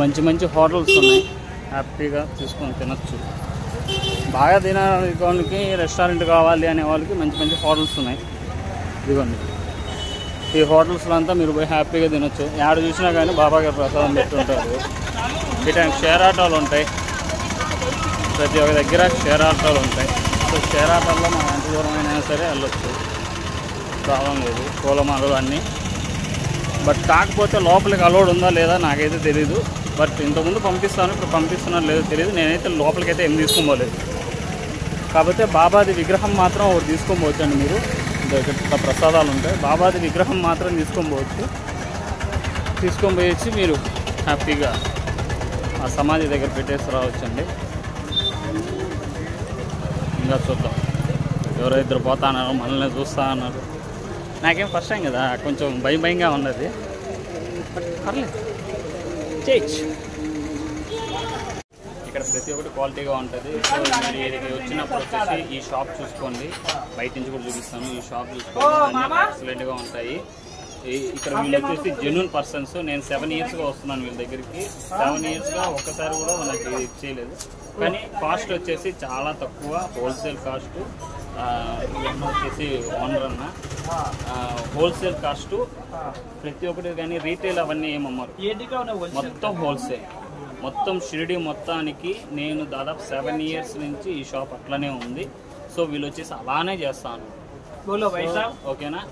మంచి మంచి హోటల్స్ ఉన్నాయి, హ్యాపీగా తీసుకొని తినచ్చు. బాగా తినడానికి రెస్టారెంట్ కావాలి అనే వాళ్ళకి మంచి మంచి హోటల్స్ ఉన్నాయి. ఇదిగోండి, ఈ హోటల్స్లో అంతా మీరు పోయి హ్యాపీగా తినొచ్చు. ఎక్కడ చూసినా కానీ బాబా గారు ప్రసాదం పెట్టుంటారు. ఇటువంటి షేర్ ఆటోలు ఉంటాయి, ప్రతి ఒక్క దగ్గర షేర్ ఆటోలు ఉంటాయి. సో షేర్ ఆటోల్లో మనం ఎంత దూరం అయినా సరే వెళ్ళొచ్చు, ప్రాబ్లం లేదు. పూలమాలలు అన్నీ. బట్ కాకపోతే లోపలికి అలౌడ్ ఉందా లేదా నాకైతే తెలీదు. బట్ ఇంతకుముందు పంపిస్తాను, ఇప్పుడు పంపిస్తున్నాను లేదో తెలియదు. నేనైతే లోపలికైతే ఏం తీసుకోబోలేదు. కాకపోతే బాబాది విగ్రహం మాత్రం ఒకటి తీసుకోబోవచ్చు అండి. మీరు ఇక్కడ ప్రసాదాలు ఉంటాయి, బాబాది విగ్రహం మాత్రం తీసుకొని పోయొచ్చి మీరు హ్యాపీగా ఆ సమాధి దగ్గర పెట్టేసి రావచ్చండి. ఇంకా చూద్దాం, ఎవరో ఇద్దరు పోతా అన్నారు, మనల్ని చూస్తా అన్నారు. నాకేం ఫస్ట్ టైం కదా, కొంచెం భయంగా ఉన్నది. బట్ పర్లేదు, చేయొచ్చు. ఇక్కడ ప్రతి ఒక్కటి క్వాలిటీగా ఉంటుంది. సో మీరు ఇక్కడికి వచ్చినప్పుడు వచ్చేసి ఈ షాప్ చూసుకోండి. బయట నుంచి కూడా చూపిస్తాను. ఈ షాప్ చూసుకోండి, అన్నీ ఎక్సలెంట్గా ఉంటాయి. ఇక్కడ వీళ్ళు వచ్చేసి జెన్యూన్ పర్సన్స్. నేను 7 ఇయర్స్గా వస్తున్నాను వీళ్ళ దగ్గరికి. 7 ఇయర్స్గా ఒక్కసారి కూడా నాకు చేయలేదు. కానీ కాస్ట్ వచ్చేసి చాలా తక్కువ, హోల్సేల్ కాస్ట్. వచ్చేసి ఓనర్ అన్న హోల్సేల్ కాస్ట్ ప్రతి ఒక్కటి. కానీ రీటైల్ అవన్నీ ఏమమ్మరు, మొత్తం హోల్సేల్. మొత్తం షిరిడి మొత్తానికి నేను దాదాపు 7 ఇయర్స్ నుంచి ఈ షాప్ అట్లనే ఉంది. సో వీళ్ళు వచ్చేసి అలానే చేస్తాను. ఓకేనా?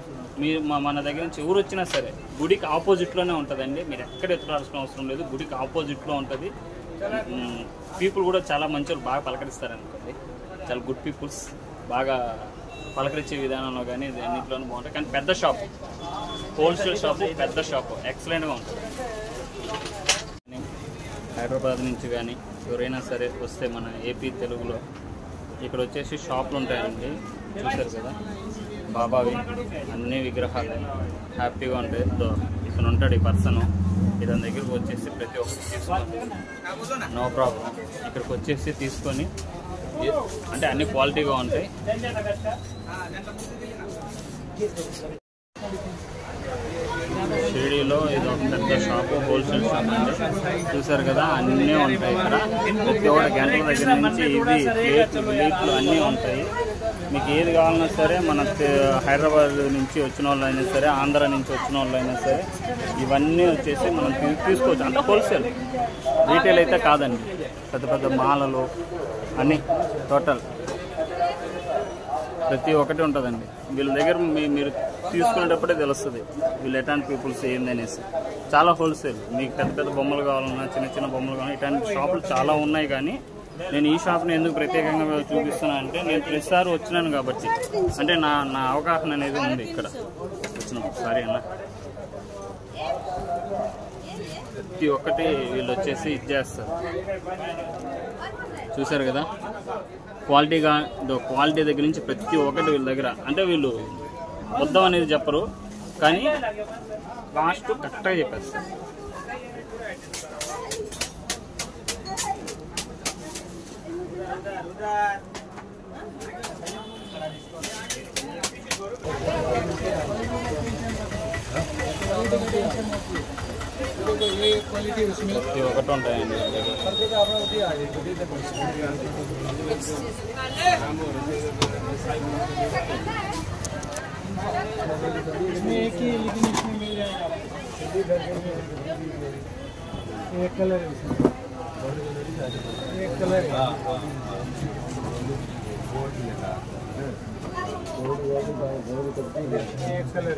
మీరు మన దగ్గర నుంచి ఎవరు వచ్చినా సరే గుడికి ఆపోజిట్లోనే ఉంటుందండి. మీరు ఎక్కడ ఎత్తుకోవాల్సిన అవసరం లేదు, గుడికి ఆపోజిట్లో ఉంటుంది. పీపుల్ కూడా చాలా మంచి, బాగా పలకరిస్తారు అనుకోండి. చాలా గుడ్ పీపుల్స్, బాగా పలకరించే విధానంలో కానీ అన్నింటిలోనూ బాగుంటాయి. కానీ పెద్ద షాప్, హోల్సేల్ షాపు, పెద్ద షాపు, ఎక్సలెంట్గా ఉంటుంది. హైదరాబాద్ నుంచి కానీ ఎవరైనా సరే వస్తే మన ఏపీ తెలుగులో ఇక్కడ వచ్చేసి షాపులు ఉంటాయండి. చూసారు కదా, బాబావి అన్ని విగ్రహాలు హ్యాపీగా ఉంటాయి. ఇతను ఉంటాడు ఈ పర్సన్, ఇతని దగ్గరకు వచ్చేసి ప్రతి ఒక్కటి తీసుకొని నో ప్రాబ్లం ఇక్కడికి వచ్చేసి తీసుకొని, అంటే అన్ని క్వాలిటీగా ఉంటాయి. షిరిడీలో ఇది ఒక పెద్ద షాపు, హోల్సేల్ షాప్ అండి. చూసారు కదా, అన్నీ ఉంటాయి ఇక్కడ. ప్రతి ఒక్క గంటల దగ్గర నుంచి ఇవి ప్లేట్లు అన్నీ ఉంటాయి. మీకు ఏది కావాలన్నా సరే, మన హైదరాబాద్ నుంచి వచ్చిన వాళ్ళు అయినా సరే, ఆంధ్ర నుంచి వచ్చిన వాళ్ళు అయినా సరే, ఇవన్నీ వచ్చేసి మనం తీసుకోవచ్చు. అంత హోల్సేల్, రీటైల్ అయితే కాదండి. పెద్ద పెద్ద మాలలు అన్నీ టోటల్ ప్రతి ఒక్కటి ఉంటుందండి వీళ్ళ దగ్గర. మీరు తీసుకునేటప్పుడే తెలుస్తుంది వీళ్ళు ఎట్లాంటి పీపుల్స్ ఏందనేసి. చాలా హోల్సేల్. మీకు పెద్ద పెద్ద బొమ్మలు కావాలన్నా, చిన్న చిన్న బొమ్మలు కావాలన్నా, ఇట్లాంటి షాపులు చాలా ఉన్నాయి. కానీ నేను ఈ షాప్ని ఎందుకు ప్రత్యేకంగా చూపిస్తున్నా అంటే, నేను ప్రతిసారి వచ్చినాను కాబట్టి, అంటే నా అవగాహన అనేది ఉంది ఇక్కడ వచ్చినప్పుడు. సారీ అన్న, ప్రతి ఒక్కటి వీళ్ళు వచ్చేసి ఇచ్చేస్తారు. చూసారు కదా, క్వాలిటీగా క్వాలిటీ దగ్గర నుంచి ప్రతి ఒక్కటి వీళ్ళ దగ్గర. అంటే వీళ్ళు మొత్తం అనేది చెప్పరు, కానీ కాస్ట్ కరెక్ట్గా చెప్పేస్తారు. ప్రతి ఒక్కటి ఉంటాయండి. एक ही, लेकिन इसमें मिल जाएगा एक कलर, एक कलर एक कलर।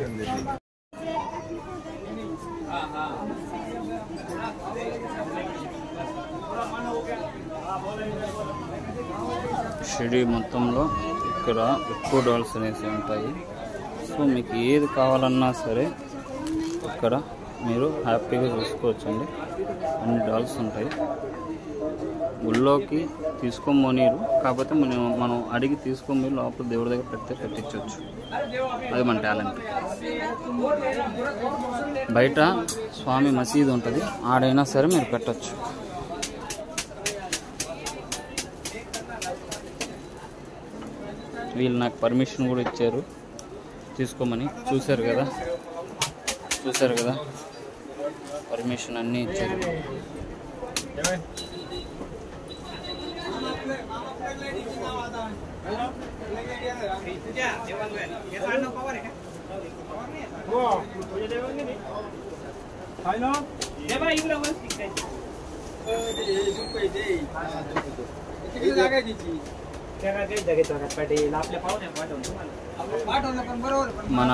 షిరిడి మొత్తంలో ఇక్కడ ఎక్కువ డాల్స్ అనేసి ఉంటాయి. సో మీకు ఏది కావాలన్నా సరే ఇక్కడ మీరు హ్యాపీగా చూసుకోవచ్చండి. అన్ని డాల్స్ ఉంటాయి. గుళ్ళోకి తీసుకోమోనీరు, కాకపోతే మనం అడిగి తీసుకొని లోపల దేవుడి దగ్గర పెడితే పెట్టించవచ్చు. అది మన టాలెంట్. బయట స్వామి మసీదు ఉంటుంది, ఆడైనా సరే మీరు పెట్టచ్చు. వీళ్ళు నాకు పర్మిషన్ కూడా ఇచ్చారు తీసుకోమని. చూశారు కదా పర్మిషన్ అన్నీ ఇచ్చారు. మన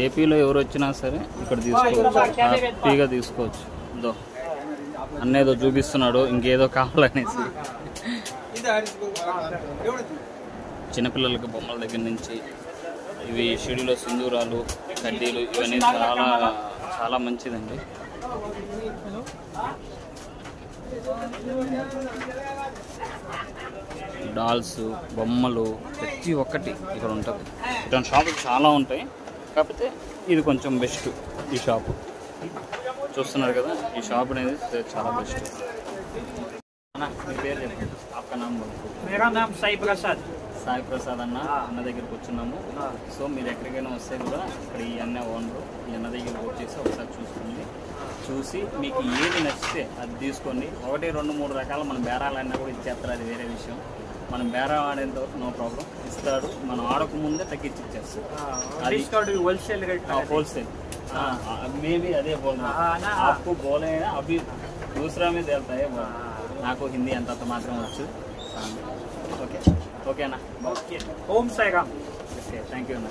ఏపీలో ఎవరు వచ్చినా సరే ఇక్కడ తీసుకోవచ్చు, హ్యాపీగా తీసుకోవచ్చు. ఇదో అన్నేదో చూపిస్తున్నాడు, ఇంకేదో కావాలనేసి. చిన్నపిల్లలకి బొమ్మల దగ్గర నుంచి ఇవి షిడిలో సింధూరాలు, కడ్డీలు ఇవన్నీ చాలా చాలా మంచిదండి. డాల్స్, బొమ్మలు ప్రతి ఒక్కటి ఇక్కడ ఉంటుంది. ఇటువంటి షాపులు చాలా ఉంటాయి, కాకపోతే ఇది కొంచెం బెస్ట్. ఈ షాపు చూస్తున్నారు కదా, ఈ షాప్ అనేది చాలా బెస్ట్. మీ పేరు చెప్పండి. ఆప్కా నామ్ मेरा नाम साई प्रसाद. సాయి ప్రసాద్ అన్న దగ్గరికి వచ్చినాము. సో మీరు ఎక్కడికైనా వస్తే కూడా ఇక్కడ ఈ అన్న ఓనరు ఈ అన్న దగ్గరికి వచ్చేసి ఒకసారి చూసుకోండి. చూసి మీకు ఏది నచ్చితే అది తీసుకోండి. 1, 2, 3 రకాల మనం బేరాలన్నా కూడా ఇచ్చేస్తారు, అది వేరే విషయం. మనం బేరం ఆడేంత వరకు నో ప్రాబ్లం, ఇస్తాడు. మనం ఆడక ముందే తగ్గించి ఇచ్చేస్తాం. అది होलसेल रेट होलसेल मे भी अदे बोल रहा हूँ, आपको बोले हैं अभी दूसरा में देता है वो. నాకు హిందీ అంత మాత్రం వచ్చు. ఓకే ఓకేనా? Om Sai Ram. Okay, thank you అన్న.